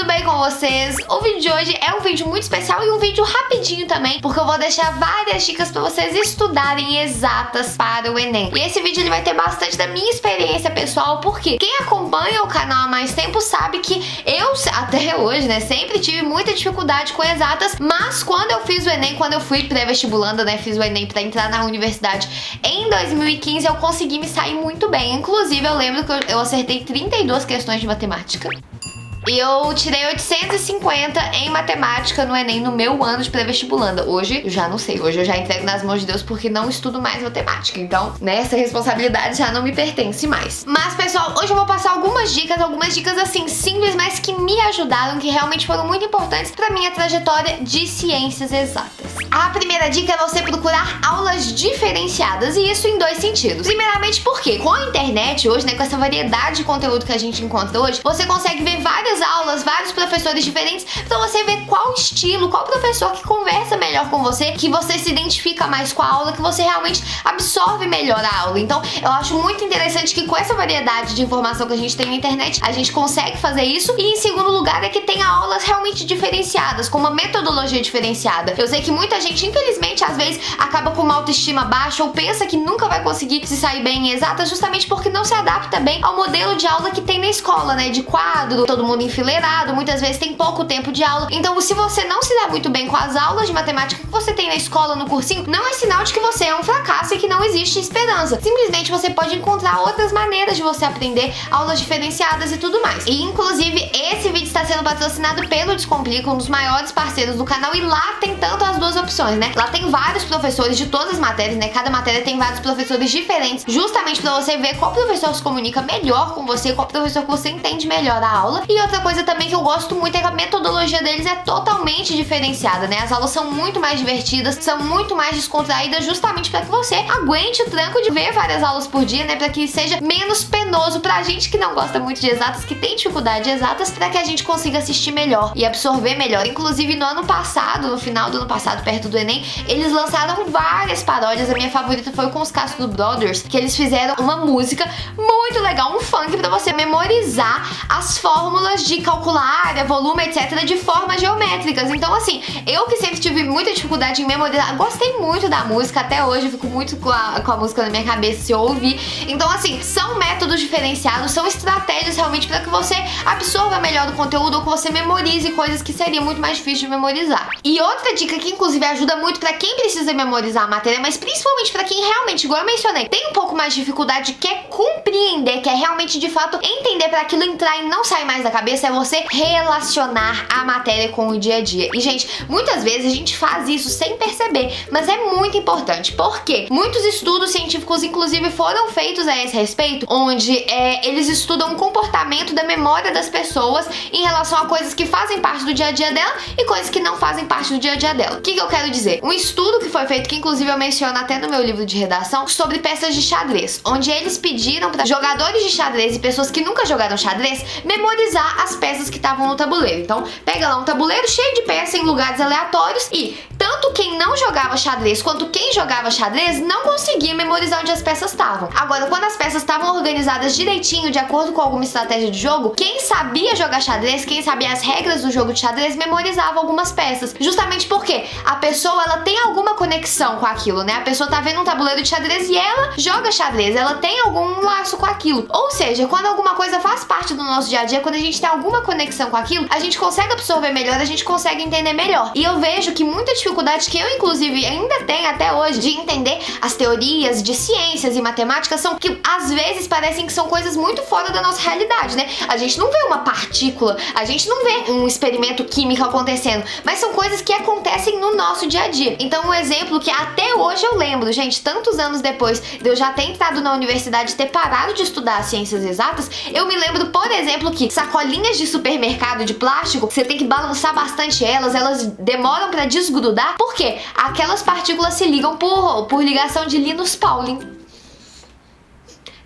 tudo bem com vocês? O vídeo de hoje é um vídeo muito especial e um vídeo rapidinho também, porque eu vou deixar várias dicas pra vocês estudarem exatas para o Enem. E esse vídeo ele vai ter bastante da minha experiência pessoal, porque quem acompanha o canal há mais tempo sabe que eu, até hoje, né, sempre tive muita dificuldade com exatas, mas quando eu fiz o Enem, quando eu fui pré-vestibulanda, né, fiz o Enem pra entrar na universidade em 2015, eu consegui me sair muito bem. Inclusive, eu lembro que eu acertei 32 questões de matemática. E eu tirei 850 em matemática no Enem no meu ano de pré-vestibulanda. Hoje eu já não sei, hoje eu já entrego nas mãos de Deus porque não estudo mais matemática. Então, né, essa responsabilidade já não me pertence mais. Mas, pessoal, hoje eu vou passar algumas dicas assim, simples, mas que me ajudaram, que realmente foram muito importantes pra minha trajetória de ciências exatas. A primeira dica é você procurar aulas diferenciadas, e isso em dois sentidos. Primeiramente porque com a internet hoje, né, com essa variedade de conteúdo que a gente encontra hoje, você consegue ver várias aulas, vários professores diferentes, pra você ver qual estilo, qual professor que conversa melhor com você, que você se identifica mais com a aula, que você realmente absorve melhor a aula. Então, eu acho muito interessante que com essa variedade de informação que a gente tem na internet, a gente consegue fazer isso. E em segundo lugar é que tem aulas realmente diferenciadas, com uma metodologia diferenciada. Eu sei que muita gente, infelizmente, às vezes acaba com uma autoestima baixa ou pensa que nunca vai conseguir se sair bem em exatas, justamente porque não se adapta bem ao modelo de aula que tem na escola, né, de quadro, todo mundo enfileirado, muitas vezes tem pouco tempo de aula. Então, se você não se dá muito bem com as aulas de matemática que você tem na escola, no cursinho, não é sinal de que você é um fracasso e que não existe esperança. Simplesmente você pode encontrar outras maneiras de você aprender, aulas diferenciadas e tudo mais. E, inclusive, esse vídeo está sendo patrocinado pelo Descomplica, um dos maiores parceiros do canal, e lá tem tanto as duas opções, né? Lá tem vários professores de todas as matérias, né? Cada matéria tem vários professores diferentes, justamente pra você ver qual professor se comunica melhor com você, qual professor que você entende melhor a aula. E outra coisa também que eu gosto muito é que a metodologia deles é totalmente diferenciada, né? As aulas são muito mais divertidas, são muito mais descontraídas, justamente para que você aguente o tranco de ver várias aulas por dia, né? Para que seja menos penoso pra gente que não gosta muito de exatas, que tem dificuldade de exatas, para que a gente consiga assistir melhor e absorver melhor. Inclusive, no ano passado, no final do ano passado, perto do Enem, eles lançaram várias paródias. A minha favorita foi com os Castro Brothers, que eles fizeram uma música muito legal, um funk, para você memorizar as fórmulas de calcular área, volume, etc, de formas geométricas. Então, assim, eu que sempre tive muita dificuldade em memorizar, gostei muito da música, até hoje eu fico muito com a música na minha cabeça se eu ouvir. Então, assim, são métodos diferenciados, são estratégias realmente para que você absorva melhor o conteúdo ou que você memorize coisas que seriam muito mais difíceis de memorizar. E outra dica que, inclusive, ajuda muito para quem precisa memorizar a matéria, mas principalmente para quem realmente, igual eu mencionei, tem um pouco mais de dificuldade, quer compreender, quer realmente, de fato, entender para aquilo entrar e não sair mais da cabeça, é você relacionar a matéria com o dia a dia. E, gente, muitas vezes a gente faz isso sem perceber, mas é muito importante, porque muitos estudos científicos, inclusive, foram feitos a esse respeito, onde eles estudam o comportamento da memória das pessoas em relação a coisas que fazem parte do dia a dia dela e coisas que não fazem parte do dia a dia dela. O que eu quero dizer? Um estudo que foi feito, que inclusive eu menciono até no meu livro de redação, sobre peças de xadrez, onde eles pediram para jogadores de xadrez e pessoas que nunca jogaram xadrez memorizar as peças que estavam no tabuleiro. Então, pega lá um tabuleiro cheio de peças em lugares aleatórios e tanto quem não jogava xadrez quanto quem jogava xadrez não conseguia memorizar onde as peças estavam. Agora, quando as peças estavam organizadas direitinho, de acordo com alguma estratégia de jogo, quem sabia jogar xadrez, quem sabia as regras do jogo de xadrez, memorizava algumas peças. Justamente porque a pessoa, ela tem alguma conexão com aquilo, né? A pessoa tá vendo um tabuleiro de xadrez e ela joga xadrez, ela tem algum laço com aquilo. Ou seja, quando alguma coisa faz parte do nosso dia a dia, quando a gente tem alguma conexão com aquilo, a gente consegue absorver melhor, a gente consegue entender melhor. E eu vejo que muita dificuldade que eu, inclusive, ainda tenho até hoje de entender as teorias de ciências e matemática são que, às vezes, parecem que são coisas muito fora da nossa realidade, né? A gente não vê uma partícula, a gente não vê um experimento químico acontecendo, mas são coisas que acontecem no nosso dia a dia. Então, um exemplo que até hoje eu lembro, gente, tantos anos depois de eu já ter entrado na universidade e ter parado de estudar ciências exatas, eu me lembro, por exemplo, que sacolinhas de supermercado de plástico, você tem que balançar bastante elas demoram pra desgrudar, porque aquelas partículas se ligam por ligação de Linus Pauling.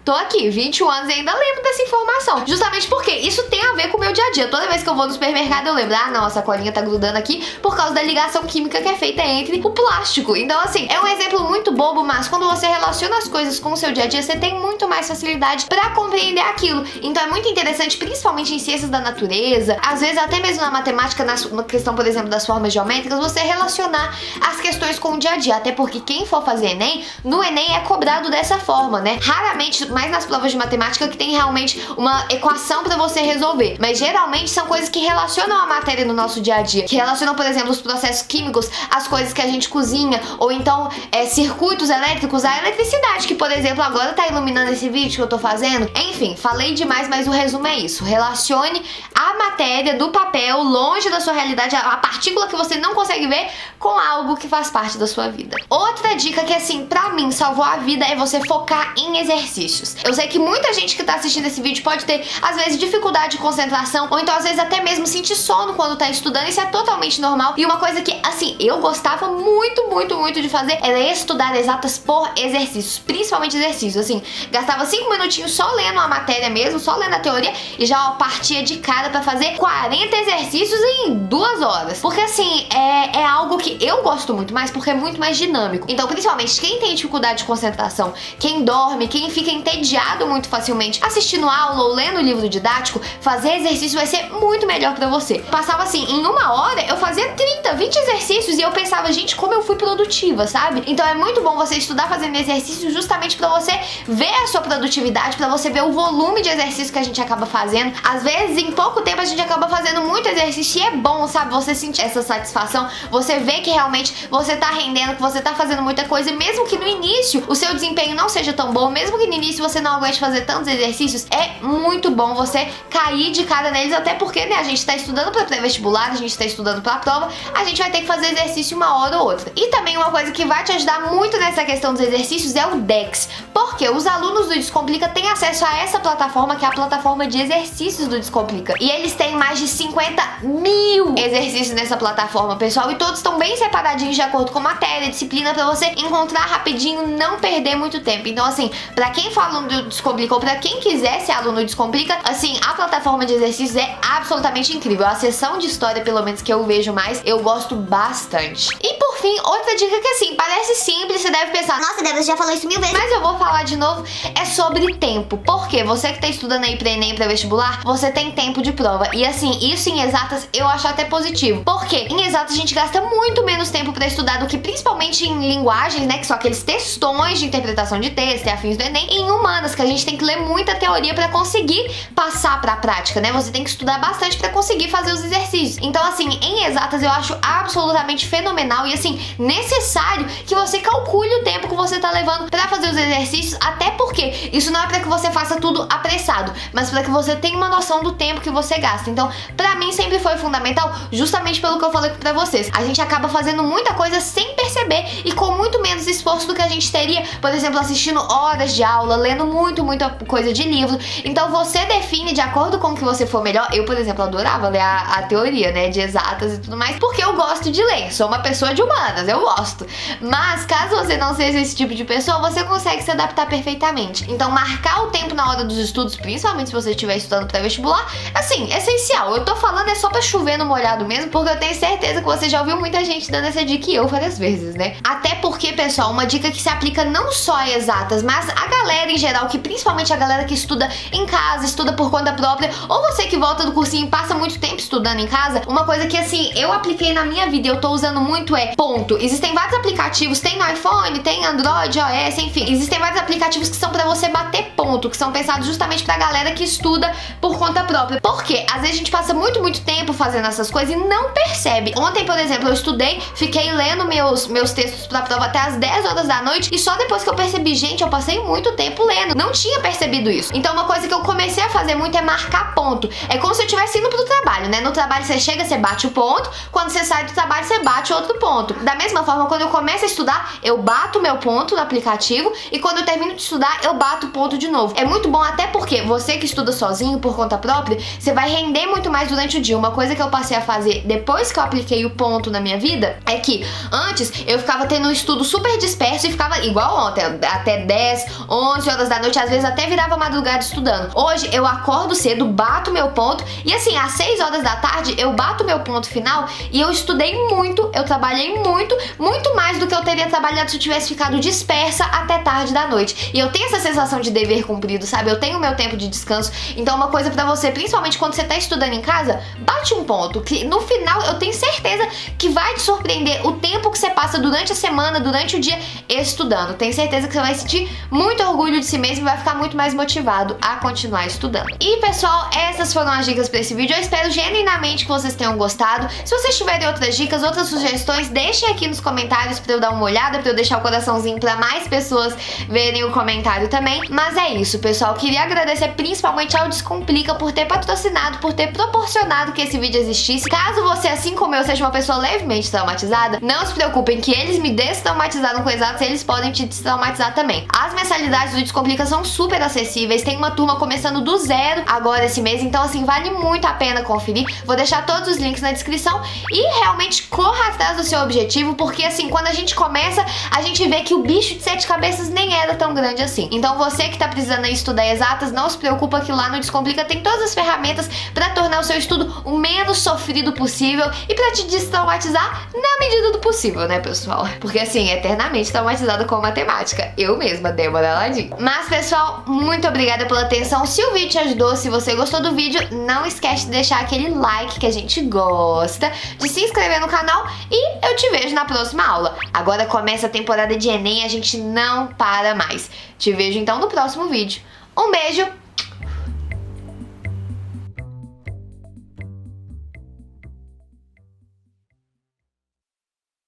Tô aqui, 21 anos e ainda lembro dessa informação. Justamente porque isso tem a ver com o meu dia a dia. Toda vez que eu vou no supermercado eu lembro, não, a sacolinha tá grudando aqui por causa da ligação química que é feita entre o plástico. Então assim, é um exemplo muito bobo, mas quando você relaciona as coisas com o seu dia a dia, você tem muito mais facilidade pra compreender aquilo. Então é muito interessante, principalmente em ciências da natureza, às vezes até mesmo na matemática, na questão, por exemplo, das formas geométricas, você relacionar as questões com o dia a dia. Até porque quem for fazer Enem, no Enem é cobrado dessa forma, né? Raramente, mais nas provas de matemática, que tem realmente uma equação pra você resolver. Mas geralmente são coisas que relacionam a matéria no nosso dia a dia. Que relacionam, por exemplo, os processos químicos, as coisas que a gente cozinha, ou então circuitos elétricos, a eletricidade, que, por exemplo, agora tá iluminando esse vídeo que eu tô fazendo. Enfim, falei demais, mas o resumo é isso. Relacione a matéria do papel, longe da sua realidade, a partícula que você não consegue ver, com algo que faz parte da sua vida. Outra dica que, assim, pra mim salvou a vida é você focar em exercícios. Eu sei que muita gente que tá assistindo esse vídeo pode ter, às vezes, dificuldade de concentração, ou então, às vezes, até mesmo sentir sono quando tá estudando. Isso é totalmente normal. E uma coisa que, assim, eu gostava muito, muito, muito de fazer era estudar exatas por exercícios, principalmente exercícios. Assim, gastava 5 minutinhos só lendo a matéria mesmo, só lendo a teoria, e já partia de cara pra fazer 40 exercícios em 2 horas. Porque, assim, é algo que eu gosto muito mais, porque é muito mais dinâmico. Então, principalmente, quem tem dificuldade de concentração, quem dorme, quem fica entediado muito facilmente assistindo aula ou lendo livro didático, fazer exercício vai ser muito melhor pra você. Passava assim, em 1 hora eu fazia 30, 20 exercícios e eu pensava, gente, como eu fui produtiva, sabe? Então é muito bom você estudar fazendo exercício justamente pra você ver a sua produtividade, pra você ver o volume de exercício que a gente acaba fazendo. Às vezes, em pouco tempo a gente acaba fazendo muito exercício e é bom, sabe? Você sentir essa satisfação, você vê que realmente você tá rendendo, que você tá fazendo muita coisa, e mesmo que no início o seu desempenho não seja tão bom, mesmo que no início você não aguente fazer tantos exercícios, é muito bom você cair de cara neles, até porque, né, a gente tá estudando pra pré-vestibular, a gente tá estudando pra prova, a gente vai ter que fazer exercício 1 hora ou outra. E também uma coisa que vai te ajudar muito nessa questão dos exercícios é o Dex, porque os alunos do Descomplica têm acesso a essa plataforma, que é a plataforma de exercícios do Descomplica. E eles têm mais de 50 mil exercícios nessa plataforma, pessoal, e todos estão bem separadinhos de acordo com matéria, disciplina, pra você encontrar rapidinho, não perder muito tempo. Então, assim, pra quem for aluno do Descomplica ou pra quem quiser ser aluno do Descomplica, assim, a plataforma de exercícios é absolutamente incrível. A sessão de história, pelo menos que eu vejo mais, eu gosto bastante. E por fim, outra dica que, assim, parece simples, você deve pensar, nossa, Débora, você já falou isso 1000 vezes, mas eu vou falar de novo, é sobre tempo. Porque você que tá estudando aí pra Enem, pra vestibular, você tem tempo de prova. E assim, isso em exatas eu acho até positivo. Porque em exatas a gente gasta muito menos tempo pra estudar do que principalmente em linguagens, né, que são aqueles textões de interpretação de texto e afins do Enem, e em humanas, que a gente tem que ler muita teoria pra conseguir passar pra prática, né? Você tem que estudar bastante pra conseguir fazer os exercícios. Então, assim, em exatas eu acho absolutamente fenomenal e, assim, necessário que você calcule o tempo que você tá levando pra fazer os exercícios, até porque isso não é pra que você faça tudo apressado, mas pra que você tenha uma noção do tempo que você gasta. Então, pra mim sempre foi fundamental, justamente pelo que eu falei pra vocês. A gente acaba fazendo muita coisa sem perceber e com muito menos esforço do que a gente teria, por exemplo, assistindo horas de aula, lendo muita coisa de livro. Então você define de acordo com o que você for melhor. Eu, por exemplo, adorava ler a teoria, né, de exatas e tudo mais, porque eu gosto de ler, sou uma pessoa de humanas, eu gosto. Mas caso você não seja esse tipo de pessoa, você consegue se adaptar perfeitamente. Então marcar o tempo na hora dos estudos, principalmente se você estiver estudando para vestibular, assim, é essencial. Eu tô falando é só pra chover no molhado mesmo, porque eu tenho certeza que você já ouviu muita gente dando essa dica e eu várias vezes, né? Até porque, pessoal, uma dica que se aplica não só a exatas, mas a galera em geral, que principalmente a galera que estuda em casa, estuda por conta própria, ou você que volta do cursinho e passa muito tempo estudando em casa, uma coisa que, assim, eu apliquei na minha vida e eu tô usando muito é ponto. Existem vários aplicativos, tem no iPhone, tem Android, iOS, enfim, existem vários aplicativos que são pra você bater ponto, que são pensados justamente pra galera que estuda por conta própria. Porque às vezes a gente passa muito tempo fazendo essas coisas e não percebe. Ontem, por exemplo, eu estudei, fiquei lendo meus textos pra prova até as 10 horas da noite e só depois que eu percebi, gente, eu passei muito tempo lendo. Não tinha percebido isso. Então uma coisa que eu comecei a fazer muito é marcar ponto. É como se eu estivesse indo pro trabalho, né? No trabalho você chega, você bate o ponto. Quando você sai do trabalho, você bate outro ponto. Da mesma forma, quando eu começo a estudar, eu bato meu ponto no aplicativo e quando eu termino de estudar, eu bato o ponto de novo. novo. É muito bom até porque você que estuda sozinho, por conta própria, você vai render muito mais durante o dia. Uma coisa que eu passei a fazer depois que eu apliquei o ponto na minha vida é que antes eu ficava tendo um estudo super disperso e ficava igual ontem, até 10, 11 horas da noite, às vezes até virava madrugada estudando. Hoje eu acordo cedo, bato meu ponto e assim, às 6 horas da tarde eu bato meu ponto final e eu estudei muito, eu trabalhei muito, muito mais do que eu teria trabalhado se eu tivesse ficado dispersa até tarde da noite. E eu tenho essa sensação de dever cumprido, sabe? Eu tenho meu tempo de descanso. Então uma coisa pra você, principalmente quando você tá estudando em casa, bate um ponto, que no final eu tenho certeza que vai te surpreender o tempo que você passa durante a semana, durante o dia estudando. Tenho certeza que você vai sentir muito orgulho de si mesmo e vai ficar muito mais motivado a continuar estudando. E pessoal, essas foram as dicas pra esse vídeo. Eu espero genuinamente que vocês tenham gostado. Se vocês tiverem outras dicas, outras sugestões, deixem aqui nos comentários pra eu dar uma olhada, pra eu deixar o coraçãozinho pra mais pessoas verem o comentário também. Mas é isso, pessoal. Queria agradecer principalmente ao Descomplica por ter patrocinado, por ter proporcionado que esse vídeo existisse. Caso você, assim como eu, seja uma pessoa levemente traumatizada, não se preocupem que eles me destraumatizaram com exatos, eles podem te destraumatizar também. As mensalidades do Descomplica são super acessíveis, tem uma turma começando do zero agora esse mês, então assim, vale muito a pena conferir. Vou deixar todos os links na descrição e realmente corra atrás do seu objetivo, porque assim, quando a gente começa, a gente vê que o bicho de 7 cabeças nem era tão grande assim. Então você que tá precisando aí estudar exatas, não se preocupa que lá no Descomplica tem todas as ferramentas pra tornar o seu estudo o menos sofrido possível e pra te destraumatizar na medida do possível, né, pessoal? Porque assim, eternamente traumatizada com matemática. Eu mesma, Débora Ladim. Mas, pessoal, muito obrigada pela atenção. Se o vídeo te ajudou, se você gostou do vídeo, não esquece de deixar aquele like que a gente gosta, de se inscrever no canal e eu te vejo na próxima aula. Agora começa a temporada de Enem e a gente não para mais. Te vejo então no próximo vídeo. Um beijo!